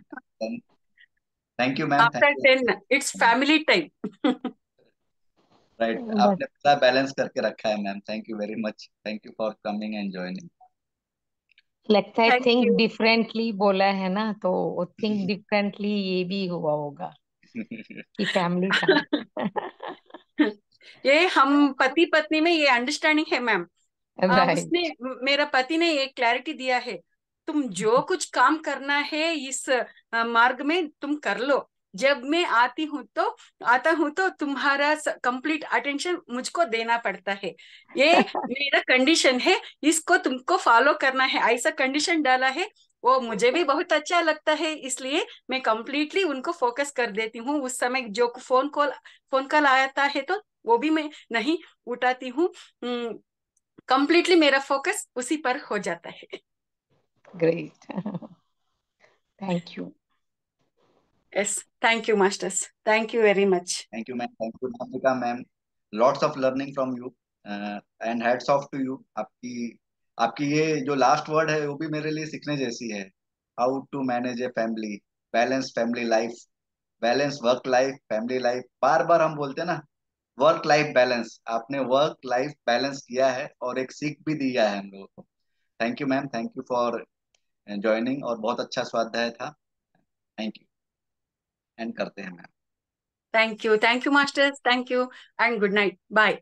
Thank you ma'am, thank after you. 10 it's family time. Right, बस आपने पूरा बैलेंस करके रखा है ma'am, thank you very much, thank you for coming and joining. लगता है थैंक थिंक यू। डिफरेंटली बोला है ना, तो थिंक डिफरेंटली ये भी हुआ होगा कि फैमिली टाइम। ये हम पति पत्नी में ये अंडरस्टैंडिंग है मैम। राइट। उसने मेरा पति ने ये क्लैरिटी दिया है, तुम जो कुछ काम करना है इस मार्ग में तुम कर लो। जब मैं आता हूँ तो तुम्हारा कंप्लीट अटेंशन मुझको देना पड़ता है। ये मेरा कंडीशन है, इसको तुमको फॉलो करना है, ऐसा कंडीशन डाला है। वो मुझे भी बहुत अच्छा लगता है, इसलिए मैं कंप्लीटली उनको फोकस कर देती हूँ। उस समय जो फोन कॉल आता है तो वो भी मैं नहीं उठाती हूँ। कंप्लीटली मेरा फोकस उसी पर हो जाता है। Great. Thank you. Yes, thank you masters, thank you very much. Thank you ma'am, thank you Nagambika ma'am. Lots of learning from you and hats off to you. आपकी आपकी ये जो लास्ट वर्ड है वो भी मेरे लिए सीखने जैसी है। How to manage a family, balance family life, balance work life family life. बार बार हम बोलते हैं ना, वर्क लाइफ बैलेंस। आपने वर्क लाइफ बैलेंस किया है और एक सीख भी दिया है हम लोगों को। Thank you ma'am, thank you for joining, और बहुत अच्छा स्वाध्याय था। Thank you. एंड करते हैं ma'am. Thank you masters, thank you and good night, bye.